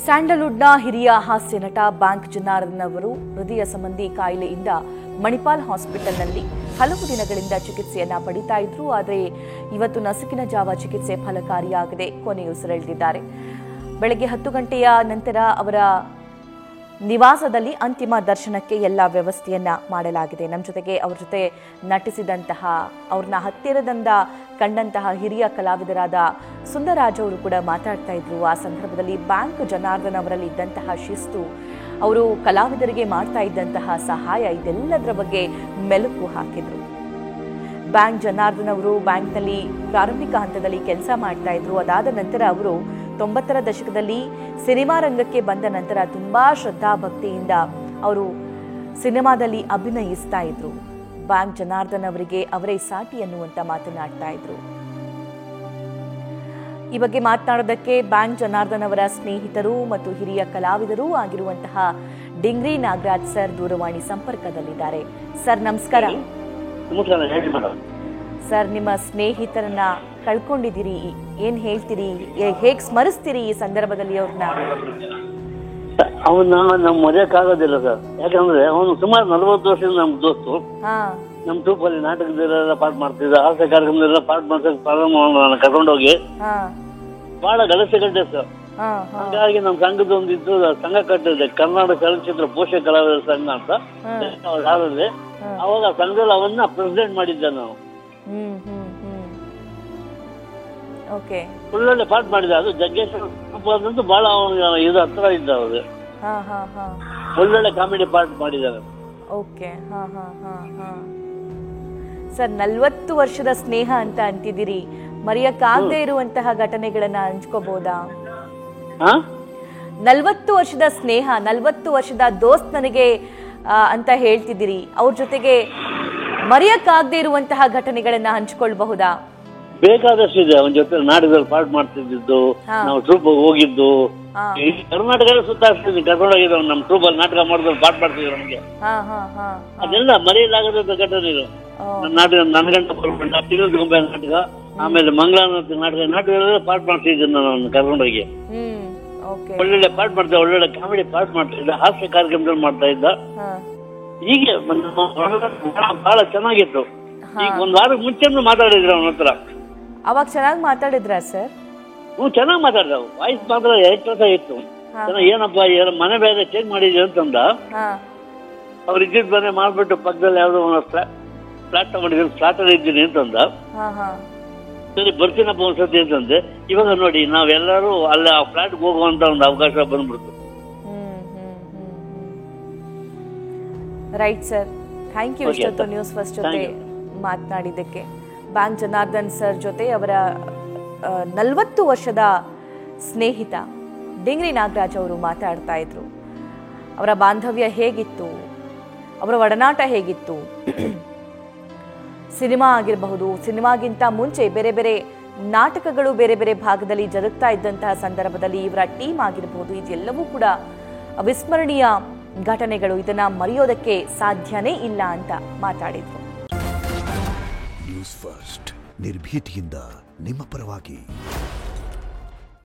ಸ್ಯಾಂಡಲ್ವುಡ್ನ ಹಿರಿಯ ಹಾಸ್ಯ ನಟ ಬ್ಯಾಂಕ್ ಜನಾರ್ದನ್ ಅವರು ಹೃದಯ ಸಂಬಂಧಿ ಕಾಯಿಲೆಯಿಂದ ಮಣಿಪಾಲ್ ಹಾಸ್ಪಿಟಲ್ನಲ್ಲಿ ಹಲವು ದಿನಗಳಿಂದ ಚಿಕಿತ್ಸೆಯನ್ನ ಪಡಿತಾ ಇದ್ರು. ಆದರೆ ಇವತ್ತು ನಸುಕಿನ ಜಾವ ಚಿಕಿತ್ಸೆ ಫಲಕಾರಿಯಾಗದೆ ಕೊನೆಯುಸಿರೆಳೆದಿದ್ದಾರೆ. ಬೆಳಗ್ಗೆ 10 ಗಂಟೆಯ ನಂತರ ಅವರ ನಿವಾಸದಲ್ಲಿ ಅಂತಿಮ ದರ್ಶನಕ್ಕೆ ಎಲ್ಲ ವ್ಯವಸ್ಥೆಯನ್ನ ಮಾಡಲಾಗಿದೆ. ನಮ್ಮ ಜೊತೆಗೆ ಅವ್ರ ಜೊತೆ ನಟಿಸಿದಂತಹ ಅವ್ರನ್ನ ಹತ್ತಿರದಿಂದ ಕಂಡಂತಹ ಹಿರಿಯ ಕಲಾವಿದರಾದ ಸುಂದರರಾಜ್ ಅವರು ಕೂಡ ಮಾತಾಡ್ತಾ ಇದ್ರು. ಆ ಸಂದರ್ಭದಲ್ಲಿ ಬ್ಯಾಂಕ್ ಜನಾರ್ದನ್ ಅವರಲ್ಲಿ ಇದ್ದಂತಹ ಶಿಸ್ತು, ಅವರು ಕಲಾವಿದರಿಗೆ ಮಾಡ್ತಾ ಇದ್ದಂತಹ ಸಹಾಯ, ಇದೆಲ್ಲದರ ಬಗ್ಗೆ ಮೆಲುಕು ಹಾಕಿದ್ರು. ಬ್ಯಾಂಕ್ ಜನಾರ್ದನ್ ಅವರು ಬ್ಯಾಂಕ್ನಲ್ಲಿ ಪ್ರಾರಂಭಿಕ ಹಂತದಲ್ಲಿ ಕೆಲಸ ಮಾಡ್ತಾ ಇದ್ರು. ಅದಾದ ನಂತರ ಅವರು 90ರ ದಶಕದಲ್ಲಿ ಸಿನಿಮಾ ರಂಗಕ್ಕೆ ಬಂದ ನಂತರ ತುಂಬಾ ಶ್ರದ್ಧಾ ಭಕ್ತಿಯಿಂದ ಅವರು ಸಿನಿಮಾದಲ್ಲಿ ಅಭಿನಯಿಸ್ತಾ ಇದ್ರು. ಬ್ಯಾಂಕ್ ಜನಾರ್ದನ್ ಅವರಿಗೆ ಅವರೇ ಸಾಟಿ ಅನ್ನುವಂತ ಮಾತನಾಡ್ತಾ ಇದ್ರು. ಈ ಬಗ್ಗೆ ಮಾತನಾಡೋದಕ್ಕೆ ಬ್ಯಾಂಕ್ ಜನಾರ್ದನ್ ಅವರ ಸ್ನೇಹಿತರು ಮತ್ತು ಹಿರಿಯ ಕಲಾವಿದರು ಆಗಿರುವಂತಹ ಡಿಂಗ್ರಿ ನಾಗರಾಜ್ ಸರ್ ದೂರವಾಣಿ ಸಂಪರ್ಕದಲ್ಲಿದ್ದಾರೆ. ಸರ್ ನಮಸ್ಕಾರ. ಸರ್, ನಿಮ್ಮ ಸ್ನೇಹಿತರನ್ನ ಕಳ್ಕೊಂಡಿದ್ದೀರಿ, ಏನ್ ಹೇಳ್ತೀರಿ, ಹೇಗ್ ಸ್ಮರಿಸ್ತೀರಿ ಈ ಸಂದರ್ಭದಲ್ಲಿ ಅವ್ರನ್ನ? ಅವನ್ನ ನಮ್ ಮರೆಯಕ್ಕಾಗೋದಿಲ್ಲ ಸರ್. ಯಾಕಂದ್ರೆ ಅವನು ಸುಮಾರು 40 ವರ್ಷದಿಂದ ನಮ್ ದೋಸ್ತು. ನಮ್ ಟ್ರೂಪಲ್ಲಿ ನಾಟಕದಲ್ಲೆಲ್ಲ ಪಾಠ ಮಾಡ್ತಿದ್ದ, ಹಾಸ್ಯ ಕಾರ್ಯಕ್ರಮದಲ್ಲೆಲ್ಲ ಪಾಠ ಮಾಡ್ಸಕ್ ಪ್ರಾರಂಭ ಕರ್ಕೊಂಡೋಗಿ ಬಹಳ ಗಳಸೆ ಗಂಟೆ ಸರ್. ಹಾಗಾಗಿ ನಮ್ ಸಂಘದ ಒಂದಿತ್ತು, ಸಂಘ ಕಟ್ಟಿದೆ, ಕರ್ನಾಟಕ ಚಲನಚಿತ್ರ ಪೋಷಕ ಕಲಾವಿದರ ಸಂಘ ಅಂತ. ಅವಾಗ ಸಂಘದಲ್ಲಿ ಅವನ್ನ ಪ್ರೆಸಿಡೆಂಟ್ ಮಾಡಿದ್ದೆ ನಾವು. ಒಳ್ಳೊಳ್ಳೆ ಪಾಠ ಮಾಡಿದ. ಅದು ಜಗ್ಗೇಶ್ವರ ಬಹಳ ಇದು ಹತ್ರ ಇದ್ದ ಅವ್ರು. ಒಳ್ಳೊಳ್ಳೆ ಕಾಮಿಡಿ ಪಾಠ ಮಾಡಿದ್ದಾರೆ. ಸರ್, 40 ವರ್ಷದ ಸ್ನೇಹ ಅಂತ ಅಂತಿದ್ದೀರಿ, ಮರೆಯಕ್ಕಾಗದೇ ಇರುವಂತಹ ಘಟನೆಗಳನ್ನ ಹಂಚ್ಕೋಬಹುದಾ? 40 ವರ್ಷದ ಸ್ನೇಹ, 40 ವರ್ಷದ ದೋಸ್ತ್ ನನಗೆ ಅಂತ ಹೇಳ್ತಿದ್ದೀರಿ, ಅವ್ರ ಜೊತೆಗೆ ಮರೆಯಕ್ಕಾಗದೇ ಇರುವಂತಹ ಘಟನೆಗಳನ್ನ ಹಂಚ್ಕೊಳ್ಬಹುದಾ? ಬೇಕಾದಷ್ಟು ಇದೆ. ಅವನ ಜೊತೆ ನಾಟಕದಲ್ಲಿ ಪಾಠ ಮಾಡ್ತಿದ್ದು, ನಾವು ಟ್ರೂಪ್ ಹೋಗಿದ್ದು, ಕರ್ನಾಟಕ ಸುತ್ತಾಡ್ತಿದ್ವಿ, ಕರ್ಕೊಂಡೋಗಿದ್ದ ನಮ್ ಟ್ರೂಪ್ ಅಲ್ಲಿ ನಾಟಕ ಮಾಡಿದ್ರು, ಪಾಠ ಮಾಡ್ತಿದ್ರು ನಮ್ಗೆ. ಅದೆಲ್ಲ ಮರೆಯಲಾಗದ ಘಟನೆಗಳು. ನಾಟಕ ನನ್ಗಂಟ ತಿರುಗಿ ಗೊಂಬೆ ನಾಟಕ, ಆಮೇಲೆ ಮಂಗಳಾರ ನಾಟಕ ಪಾಠ ಮಾಡ್ತಿದ್ದೆ ನಾನು ಕರ್ಕೊಂಡೋಗಿ. ಒಳ್ಳೊಳ್ಳೆ ಪಾಠ ಮಾಡ್ತಾ, ಒಳ್ಳೊಳ್ಳೆ ಕಾಮಿಡಿ ಪಾಠ ಮಾಡ್ತಾ ಇದ್ದ, ಹಾಸ್ಯ ಕಾರ್ಯಕ್ರಮದಲ್ಲಿ ಮಾಡ್ತಾ ಇದ್ದ. ಹೀಗೆ ಬಹಳ ಚೆನ್ನಾಗಿತ್ತು. ಈಗ ಒಂದ್ ವಾರಕ್ಕೆ ಮುಂಚೆ ಮಾತಾಡಿದ್ರು ಅವನ ಹತ್ರ. ಅವಾಗ ಚೆನ್ನಾಗಿ ಮಾತಾಡಿದ್ರ ಸರ್? ಚೆನ್ನಾಗಿ ಮಾತಾಡ್ದ. ವಾಯ್ಸ್ ಮಾತ್ರ ಹೆಚ್ಚು ಇತ್ತು. ಏನಪ್ಪ ಮನೆ ಬೇರೆ ಚೇಂಜ್ ಮಾಡಿದ್ವಿ ಅಂತಂದ. ಅವ್ರು ಇದ್ದಿದ್ ಮನೆ ಮಾಡ್ಬಿಟ್ಟು ಪಕ್ಕದಲ್ಲಿ ಯಾವ್ದೋ ಒಂದು ಫ್ಲಾಟ್ ತಗೊಂಡಿದ್ರು, ಫ್ಲಾಟ್ ಅಲ್ಲಿ ಇದ್ದೀನಿ ಅಂತಂದ. ಸರಿ ಬರ್ತೀನಪ್ಪ ಒಂದ್ಸತಿ ಅಂತಂದೆ. ಇವಾಗ ನೋಡಿ ನಾವೆಲ್ಲರೂ ಅಲ್ಲಿ ಆ ಫ್ಲಾಟ್ ಹೋಗುವಂತ ಒಂದು ಅವಕಾಶ ಬಂದ್ಬಿಡ್ತು. ರೈಟ್ ಸರ್, ಥ್ಯಾಂಕ್ ಯು ಇಷ್ಟೊತ್ತು ನ್ಯೂಸ್ ಫಸ್ಟ್ ಜೊತೆ ಮಾತನಾಡಿದ್ದಕ್ಕೆ. ಬ್ಯಾಂಕ್ ಜನಾರ್ದನ್ ಸರ್ ಜೊತೆ ಅವರ 40 ವರ್ಷದ ಸ್ನೇಹಿತ ಡಿಂಗ್ರಿ ನಾಗರಾಜ್ ಅವರು ಮಾತಾಡ್ತಾ ಇದ್ರು. ಅವರ ಬಾಂಧವ್ಯ ಹೇಗಿತ್ತು, ಅವರ ಒಡನಾಟ ಹೇಗಿತ್ತು, ಸಿನಿಮಾ ಆಗಿರಬಹುದು, ಸಿನಿಮಾಗಿಂತ ಮುಂಚೆ ಬೇರೆ ಬೇರೆ ನಾಟಕಗಳು ಬೇರೆ ಬೇರೆ ಭಾಗದಲ್ಲಿ ಜರುಗ್ತಾ ಇದ್ದಂತಹ ಸಂದರ್ಭದಲ್ಲಿ ಇವರ ಟೀಮ್ ಆಗಿರಬಹುದು, ಇದೆಲ್ಲವೂ ಕೂಡ ಅವಿಸ್ಮರಣೀಯ ಘಟನೆಗಳು. ಇದನ್ನ ಮರೆಯೋದಕ್ಕೆ ಸಾಧ್ಯನೇ ಇಲ್ಲ ಅಂತ ಮಾತಾಡಿದ್ರು. ನ್ಯೂಸ್ ಫಸ್ಟ್, ನಿರ್ಭೀತಿಯಿಂದ ನಿಮ್ಮ ಪರವಾಗಿ.